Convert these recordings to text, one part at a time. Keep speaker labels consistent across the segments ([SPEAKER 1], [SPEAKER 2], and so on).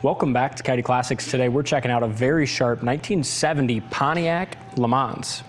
[SPEAKER 1] Welcome back to Coyote Classics. Today we're checking out a very sharp 1970 Pontiac LeMans.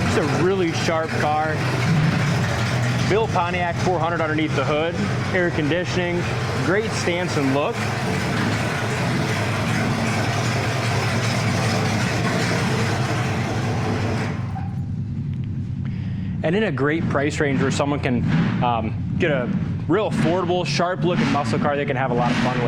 [SPEAKER 1] It's a really sharp car. Built Pontiac 400 underneath the hood, air conditioning, great stance and look. And in a great price range where someone can get a real affordable, sharp-looking muscle car they can have a lot of fun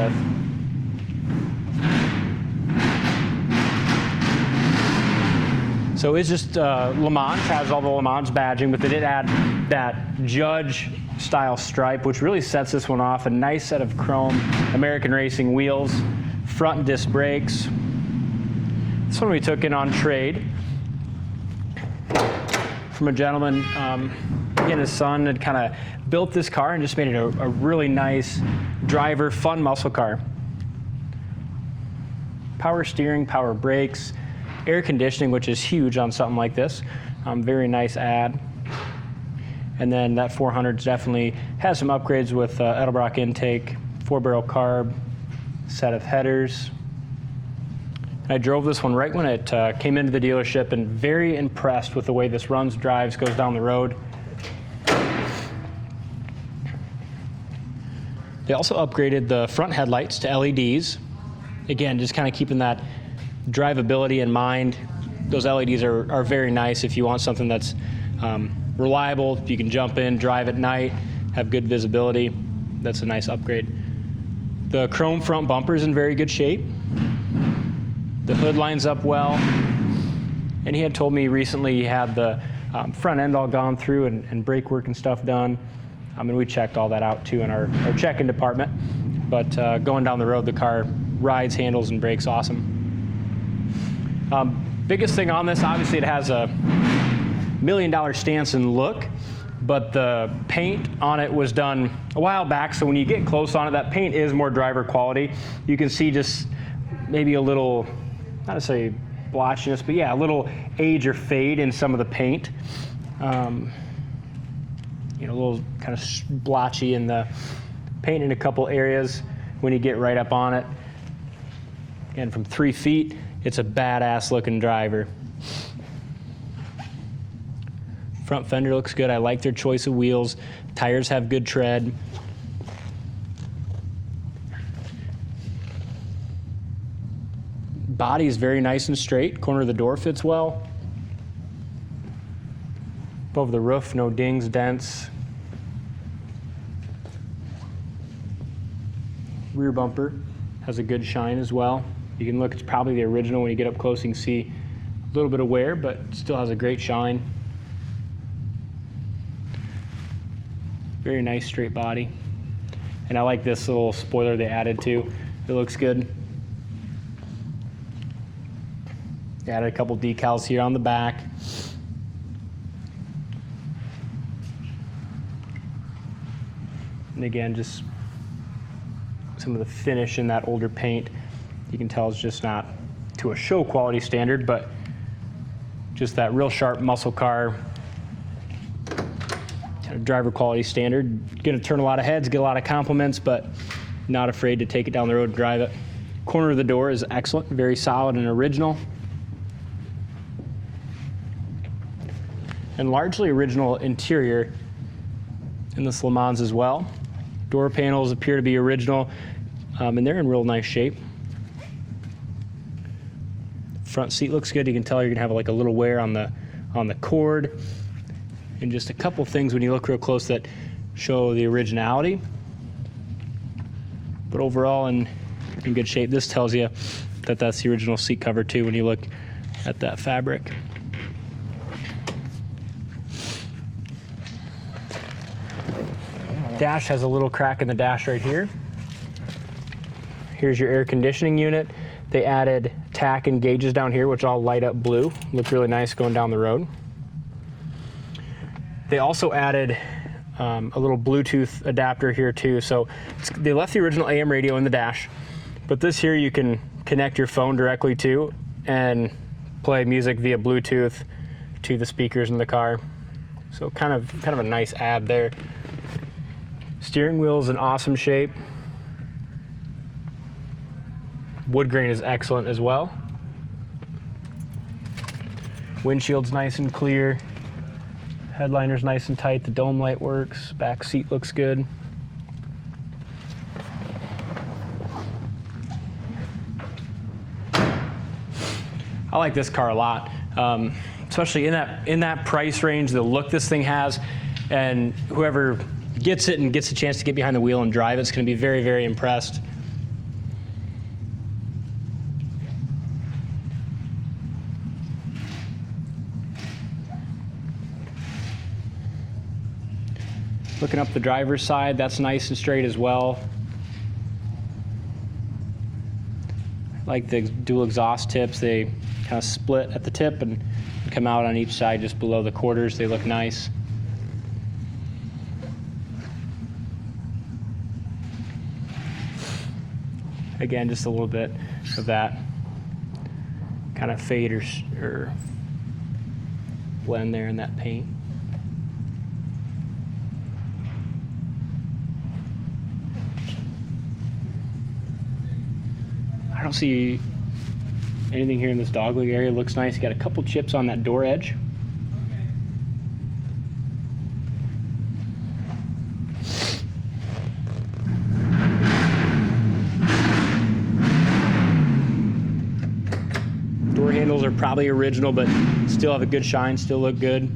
[SPEAKER 1] with. So it's just LeMans, has all the LeMans badging, but they did add that Judge-style stripe, which really sets this one off. A nice set of chrome American Racing wheels, front disc brakes. This one we took in on trade from a gentleman. He and his son had kind of built this car and just made it a really nice driver, fun muscle car. Power steering, power brakes, air conditioning, which is huge on something like this. Very nice add. And then that 400 definitely has some upgrades with Edelbrock intake, 4-barrel carb, set of headers. I drove this one right when it came into the dealership and very impressed with the way this runs, drives, goes down the road. They also upgraded the front headlights to LEDs. Again, just kind of keeping that drivability in mind. Those LEDs are very nice if you want something that's reliable. You can jump in, drive at night, have good visibility. That's a nice upgrade. The chrome front bumper is in very good shape. The hood lines up well, and he had told me recently he had the front end all gone through and brake work and stuff done. And we checked all that out too in our check-in department. But going down the road, the car rides, handles, and brakes awesome. Biggest thing on this, obviously it has a $1 million stance and look, but the paint on it was done a while back, so when you get close on it, that paint is more driver quality. You can see just maybe a little, not to say blotchiness, but yeah, a little age or fade in some of the paint. You know, a little kind of blotchy in the paint in a couple areas when you get right up on it. Again, from 3 feet, it's a badass looking driver. Front fender looks good. I like their choice of wheels. Tires have good tread. Body is very nice and straight. Corner of the door fits well. Above the roof, no dings, dents. Rear bumper has a good shine as well. You can look, it's probably the original. When you get up close, you can see a little bit of wear, but still has a great shine. Very nice straight body. And I like this little spoiler they added too. It looks good. They added a couple decals here on the back. And again, just some of the finish in that older paint. You can tell it's just not to a show quality standard, but just that real sharp muscle car, kind of driver quality standard. Gonna turn a lot of heads, get a lot of compliments, but not afraid to take it down the road and drive it. Corner of the door is excellent, very solid and original. And largely original interior in this LeMans as well. Door panels appear to be original, and they're in real nice shape. Front seat looks good. You can tell you're gonna have like a little wear on the cord, and just a couple things when you look real close that show the originality. But overall, in good shape. This tells you that that's the original seat cover too when you look at that fabric. Dash has a little crack in the dash right here. Here's your air conditioning unit. They added tack and gauges down here, which all light up blue. Look really nice going down the road. They also added a little Bluetooth adapter here too. So they left the original AM radio in the dash, but this here you can connect your phone directly to and play music via Bluetooth to the speakers in the car. So kind of a nice add there. Steering wheel is in awesome shape. Wood grain is excellent as well. Windshield's nice and clear. Headliner's nice and tight. The dome light works. Back seat looks good. I like this car a lot, especially in that price range, the look this thing has, and whoever gets it and gets a chance to get behind the wheel and drive it's going to be very, very impressed. Looking up the driver's side, that's nice and straight as well. I like the dual exhaust tips. They kind of split at the tip and come out on each side just below the quarters. They look nice. Again, just a little bit of that kind of fade or blend there in that paint. I don't see anything here in this dogleg area. Looks nice. You got a couple chips on that door edge. Door handles are probably original, but still have a good shine, still look good.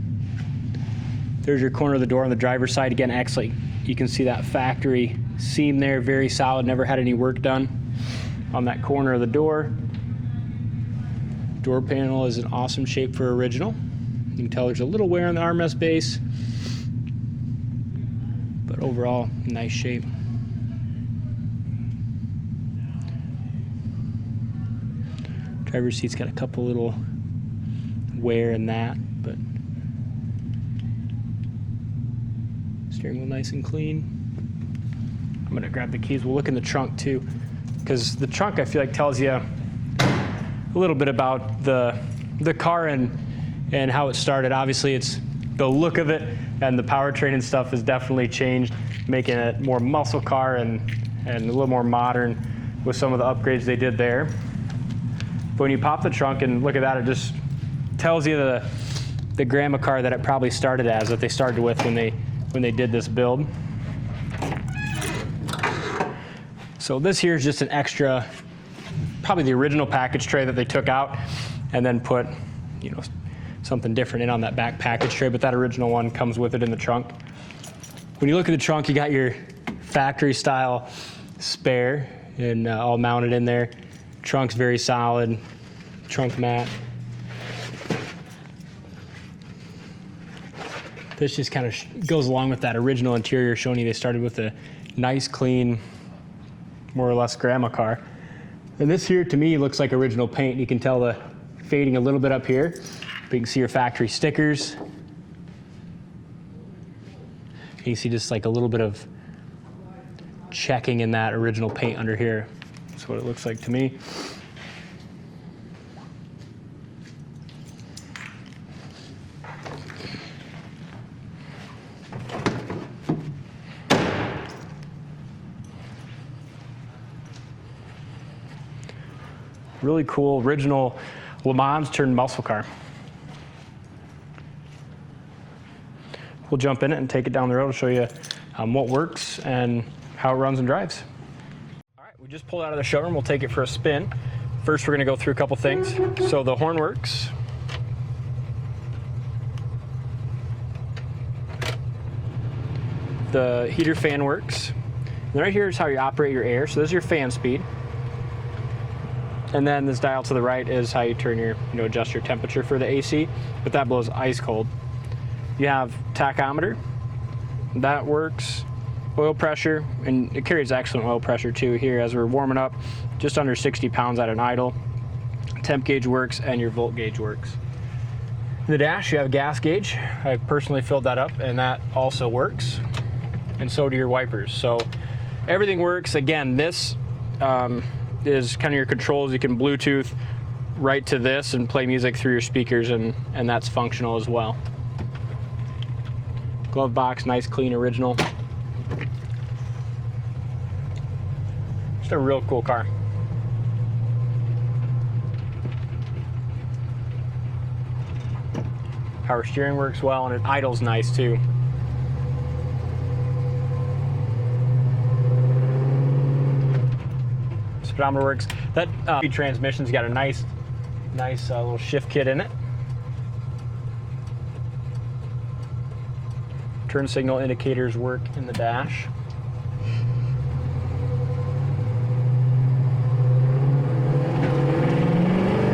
[SPEAKER 1] There's your corner of the door on the driver's side. Again, excellent. You can see that factory seam there, very solid, never had any work done on that corner of the door. Door panel is in awesome shape for original. You can tell there's a little wear on the armrest base, but overall, nice shape. Driver's seat's got a couple little wear in that, but steering wheel nice and clean. I'm gonna grab the keys. We'll look in the trunk too, because the trunk I feel like tells you a little bit about the car and how it started. Obviously, it's the look of it and the powertrain and stuff has definitely changed, making it more muscle car and a little more modern with some of the upgrades they did there. But when you pop the trunk and look at that, it just tells you the grandma car that it probably started as, that they started with when they did this build. So this here is just an extra, probably the original package tray that they took out and then put, you know, something different in on that back package tray, but that original one comes with it in the trunk. When you look at the trunk, you got your factory style spare and all mounted in there. Trunk's very solid, trunk mat. This just kind of goes along with that original interior, showing you they started with a nice, clean, more or less grandma car. And this here, to me, looks like original paint. You can tell the fading a little bit up here, but you can see your factory stickers. You can see just like a little bit of checking in that original paint under here. That's what it looks like to me. Really cool, original LeMans turned muscle car. We'll jump in it and take it down the road to show you what works and how it runs and drives. All right, we just pulled out of the showroom. We'll take it for a spin. First, we're gonna go through a couple things. So the horn works. The heater fan works. And right here is how you operate your air. So this is your fan speed. And then this dial to the right is how you turn your, adjust your temperature for the AC, but that blows ice cold. You have tachometer, that works. Oil pressure, and it carries excellent oil pressure too here as we're warming up, just under 60 pounds at an idle. Temp gauge works and your volt gauge works. In the dash, you have a gas gauge. I personally filled that up and that also works. And so do your wipers. So everything works. Again, this is kind of your controls. You can Bluetooth right to this and play music through your speakers, and that's functional as well. Glove box, nice, clean, original. Just a real cool car. Power steering works well, and it idles nice too. Speedometer works. That transmission's got a nice little shift kit in it. Turn signal indicators work in the dash.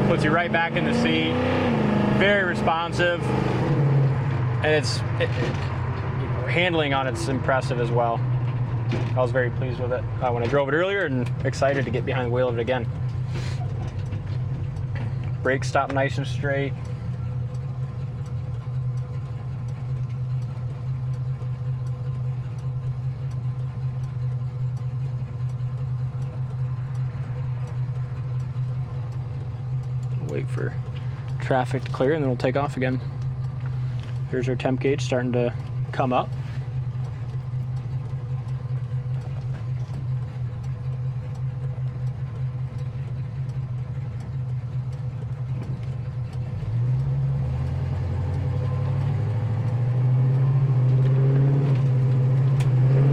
[SPEAKER 1] Puts you right back in the seat. Very responsive, and handling on it's impressive as well. I was very pleased with it when I drove it earlier, and excited to get behind the wheel of it again. Brakes stop nice and straight. Wait for traffic to clear, and then we'll take off again. Here's our temp gauge starting to come up.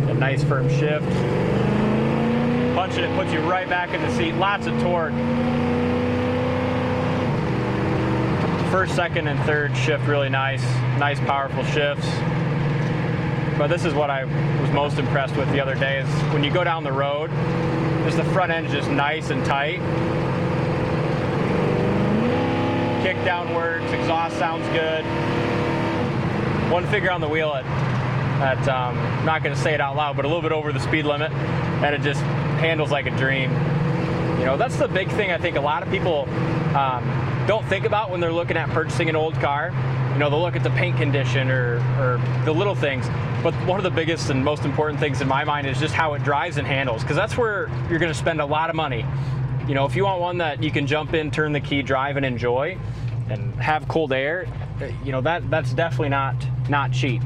[SPEAKER 1] A nice firm shift. Punching it puts you right back in the seat. Lots of torque. First, second, and third shift really nice. Nice, powerful shifts. But this is what I was most impressed with the other day is when you go down the road, just the front end is just nice and tight. Kick down works, exhaust sounds good. One finger on the wheel I'm not going to say it out loud, but a little bit over the speed limit, and it just handles like a dream. You know, that's the big thing I think a lot of people don't think about when they're looking at purchasing an old car. You know, they'll look at the paint condition or the little things, but one of the biggest and most important things in my mind is just how it drives and handles, because that's where you're going to spend a lot of money. You know, if you want one that you can jump in, turn the key, drive, and enjoy, and have cold air, you know, that's definitely not cheap.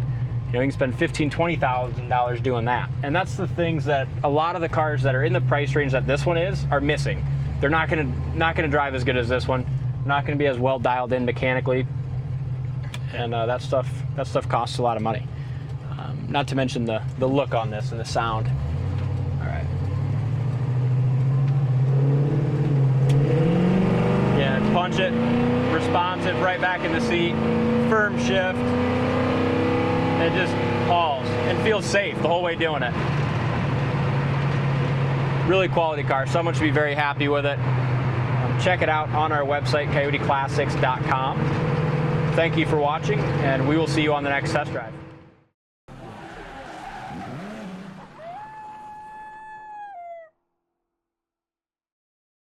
[SPEAKER 1] You know, you can spend $15,000, $20,000 doing that, and that's the things that a lot of the cars that are in the price range that this one is are missing. They're not gonna drive as good as this one. Not going to be as well dialed in mechanically, and that stuff costs a lot of money. Not to mention the look on this and the sound. All right. Yeah, punch it, responsive, right back in the seat, firm shift. It just hauls and feels safe the whole way doing it. Really quality car. Someone should be very happy with it. Check it out on our website, coyoteclassics.com. Thank you for watching, and we will see you on the next test drive.